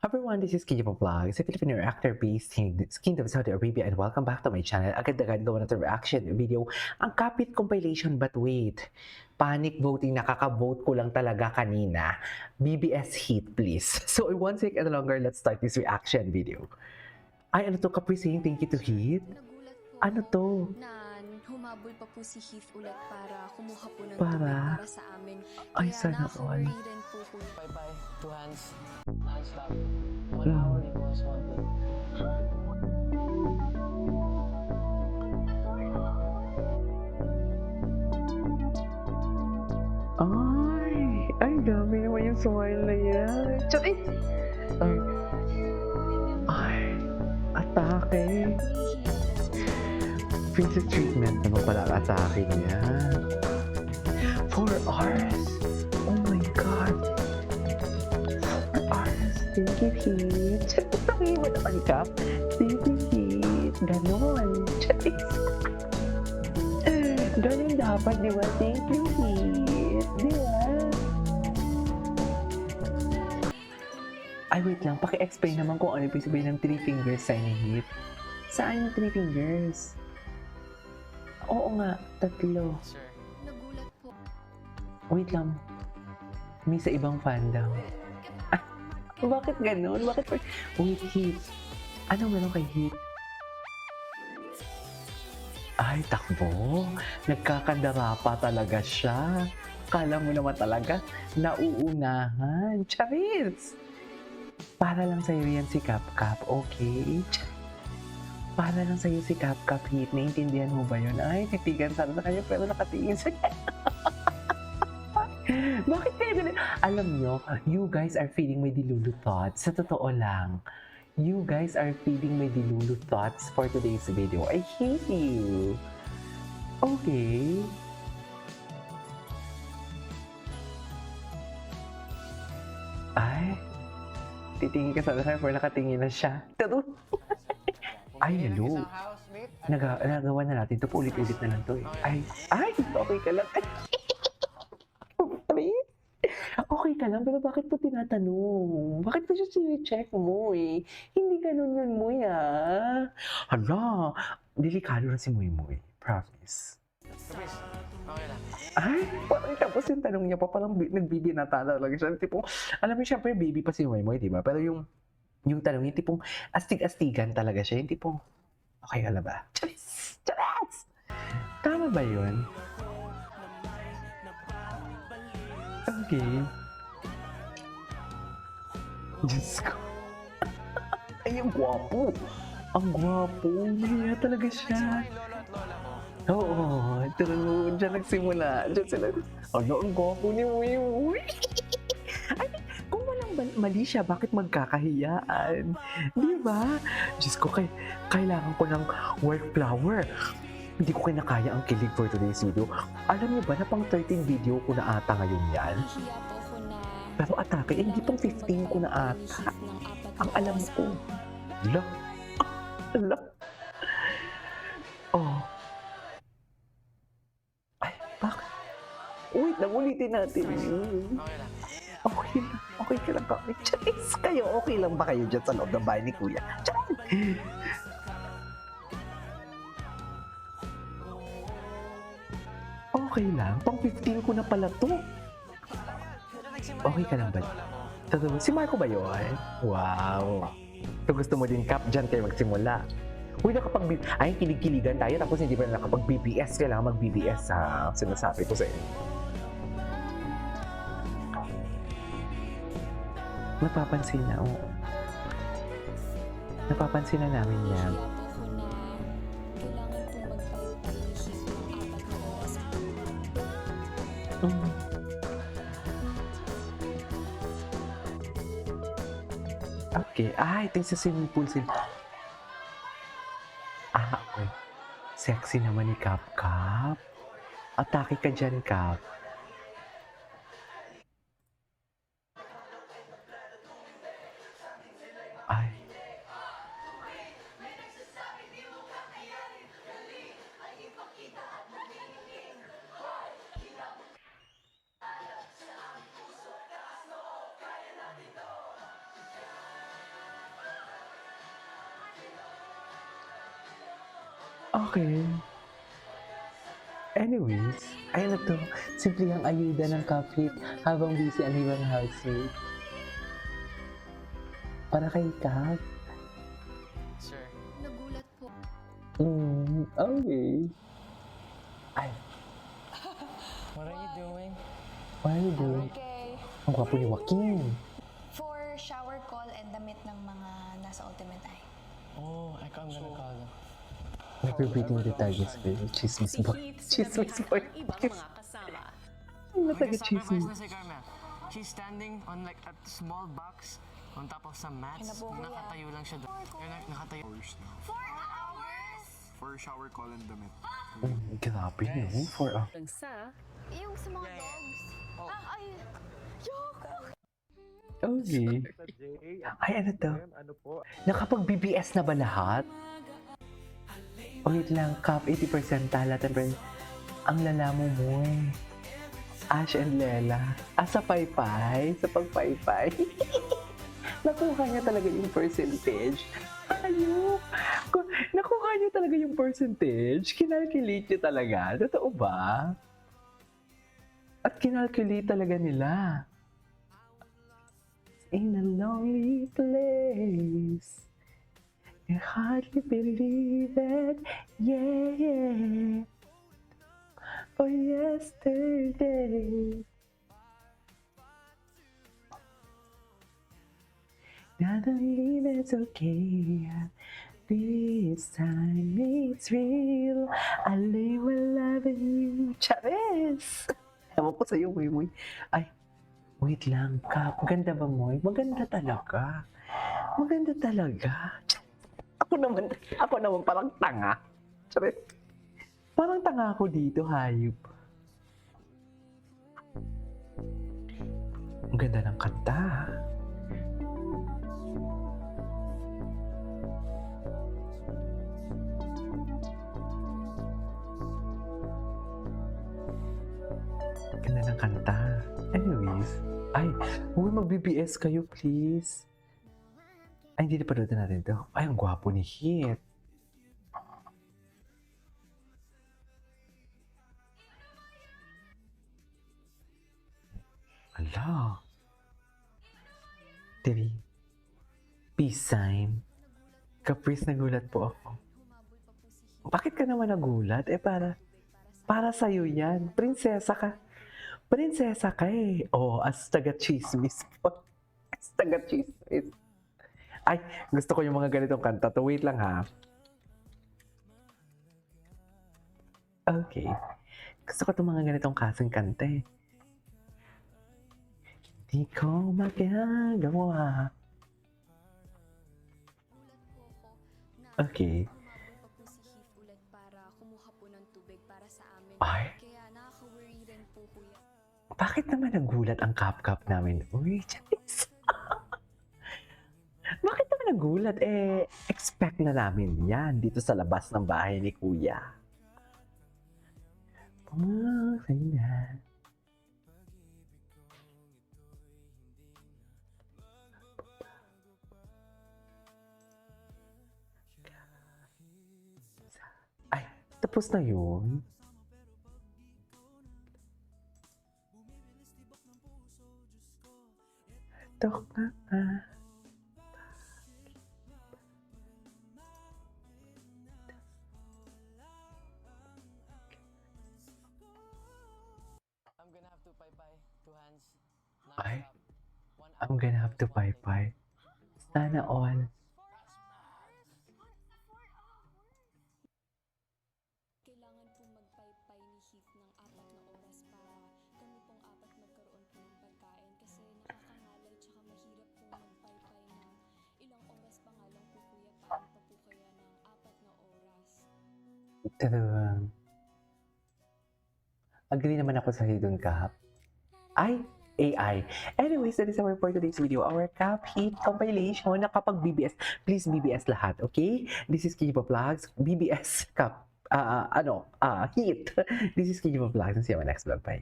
Everyone, this is Kijipo Vlogs, a Filipino reactor based in Kingdom of Saudi Arabia, and welcome back to my channel. Agad-agad gawa natin reaction video ang Kapit compilation, but wait, panic voting, nakaka-vote ko lang talaga kanina. BBS hit please. So one second longer, let's start this reaction video. Ay, ano to, Kapri saying thank you to Heath? Nagulat po Ano to? na humabol pa po si Heath ulit para kumuha po ng Para? tubig para sa amin. Ay, Kaya sana all. nakaka-worry rin po po. Bye-bye. Two hands. Hands up. 1 hour equals 1 day. Ay, dami naman yung smile na yan. Charis! Ay, atake. Princess treatment naman pala ang atake niya. 4 hours. Oh my God. 4 hours. Thank you, Heath. Charis, sabihin mo naman, Kap. Thank you, Heath. Ganon. Charis. Ganon dapat, di ba? Thank you, Heath. Di ba? Ay, wait lang. Paki-explain naman kung ano yung sabihin ng 3 fingers sign ni Heath. Saan yung 3 fingers? Oo nga, 3. Sir. Nagulat po. Wait lang. May sa ibang fandom. Ah, bakit ganun? Bakit pa? Wait, Heath. Ano meron kay Heath? Ay, takbo. Nagkakandara pa talaga siya. Kala mo naman talaga, nauunahan. Charis! Para lang sa'yo yan si Kapkap, okay? Para lang sa'yo si Kapkap, Heath. Naintindihan mo ba yun? Ay, titigan sana sa kanya pero nakatingin sa kanya. Bakit kayo ganun? Alam nyo, you guys are feeding my dilulu thoughts. Sa totoo lang, you guys are feeding my dilulu thoughts for today's video. I hate you. Okay. Ay, titingin ka sa akin pero nakatingin na siya. Taro. Ay, hello. Isang housemate. Nagawa na natin ito. Ulit-ulit na lang to eh. Ay, okay ka lang. Ay, okay ka lang, pero bakit po tinatanong? Bakit po siya sine-check mo eh? Hindi ganun yun, Moy ah. Hala, delikado na si Moy Moy. Promise. Kapis. Okay lang. Ay, parang tapos yung tanong niya pa, parang nagbibinata na lang siya. Tipong, alam mo, syempre, baby pa si Moy Moy, di ba? Pero yung tanong niya, tipong astig-astigan talaga siya. Yung tipong, okay ka na ba? Charis! Charis! Tama ba yun? Okay. Diyos ko. Ay, ang gwapo. Ang gwapo. Nahiya talaga siya. Ay, lolo at lola mo. Oo, true. Diyan nagsimula. Diyan sila. Ano, ang gwapo ni Uy Uy. Ay, kung walang mali siya, bakit magkakahiyaan? Di ba? Diyos ko, kailangan ko ng work flower. Hindi ko kinakaya ang kilig for today's video. Alam niyo ba na pang 13 video ko na ata ngayon yan? Nahiya po ako na Pero atake, hindi pang 15 ko na ata. Heath ng 4 Ang alam ko. Hala. Hala. Oh. Ay, bakit? Wait lang, ulitin natin. Okay lang. Okay lang. Okay ka lang kami. Charis, kayo, okay lang ba kayo dyan sa loob ng bahay ni Kuya? Charis! Okay lang. Pang 15 ko na pala to. Okay ka lang ba? Totoo, si Marco ba yun? Wow. So gusto mo din, Kap, dyan kayo magsimula. Uy, ay, kilig-kiligan tayo tapos hindi pa na nakapag-BBS. Kailangan mag-BBS sa sinasabi ko sa inyo. Napapansin na, oo. Napapansin na namin yan. Nahiya po ako na kailangan kong mag-fight kay Heath ng 4 na oras po. Mm. Okay. Ah, ito yung sa swimming pool sila. Ah, okay. Sexy naman ni Kap Kap. Atake ka dyan, Kap. Ay. Okay. Anyways, ay na to. Simpleng ayuda ng kapit habang busy ang ibang housemate. Para kay Kap. Sir. Nagulat po. Okay. Ay, What are you doing? what are you doing? Okay. Ang gwapo ni Joaquin. For shower call and damit ng mga nasa Ultimate Eye. Oh, I'm gonna call them. Nagbe-breeding the targets for chismis boy. Chismis boy. ibang mga kasama. Ang May sacrifice taga-chismis. na si Carmel. She's standing on like a small box on top of some mats. Kinabuhi, Nakatayo lang siya doon. Nakatayo. For shower call and damit. Grabe no? For a... Hanggang sa Yung sa mga dogs. Ay. Okay. Ay, ano to? Nakapag-BBS na ba lahat? Wait lang, Kap, 80% tala, 10%. Ang lalamo mo eh. Ash and Lela. Sa paypay, sa pagpaypay. Nakuha niya talaga yung percentage. Ayok! Nakuha niya talaga yung percentage. Kinalculate niya talaga. Totoo ba? At kinalculate talaga nila. In a lonely place, I hardly believe it, yeah. For yesterday, now don't leave, it's okay. This time it's real. I live with loving you, Chavez. Ewan ko sa'yo, Muy. Ay, wait lang, Kap. Maganda ba, Moy? Maganda talaga. Maganda talaga. Ako naman parang tanga. Charet. Parang tanga ako dito, hayop. Ang ganda ng kanta. Ganda ng kanta. Anyways, ay, huwag mag-BBS kayo, please. Ay, hindi na panoodin natin ito. Ay, ang gwapo ni Hit. Ala. Tiri. Peace sign. Caprice, nagulat po ako. Bakit ka naman nagulat? Para sa'yo yan. Prinsesa ka. Prinsesa ka eh. Oh, as taga-chismis po. As taga-chismis. Ay, gusto ko yung mga ganitong kanta. To wait lang ha. Okay. Gusto ko itong mga ganitong kasing kanta eh. Hindi ko magagawa. Okay. Umabot pa po si Heath ulit para kumuha po ng tubig para sa amin. Ay. Kaya nakaka-worry rin po kuya. Bakit naman nagulat ang kap-kap namin? Uy, Charis. Bakit naman nagulat? Expect na namin yan dito sa labas ng bahay ni Kuya. Pumasay na. Ay, tapos na yun. Tok na nga. I'm gonna have to pay 2 hands. Ay. Non-stop. 1 I'm gonna have to pay. Sana all. Kailangan pong magpaypay ni Heath ng 4 na oras para kami pong 4 magkaroon po ng pagkain kasi nakakangalay tsaka mahirap pong magpaypay ng ilang oras pa nga lang po kuya. Paano pa po kaya ng 4 na oras? Tadang. Agree naman ako sa dun, Kap. Ay, AI. Anyways, that is our for today's video. Our Cap Hit compilation na kapag BBS. Please BBS lahat, okay? This is Kijipa Vlogs. BBS Cap. Hit. This is Kijipa Vlogs. See you on my next vlog. Bye.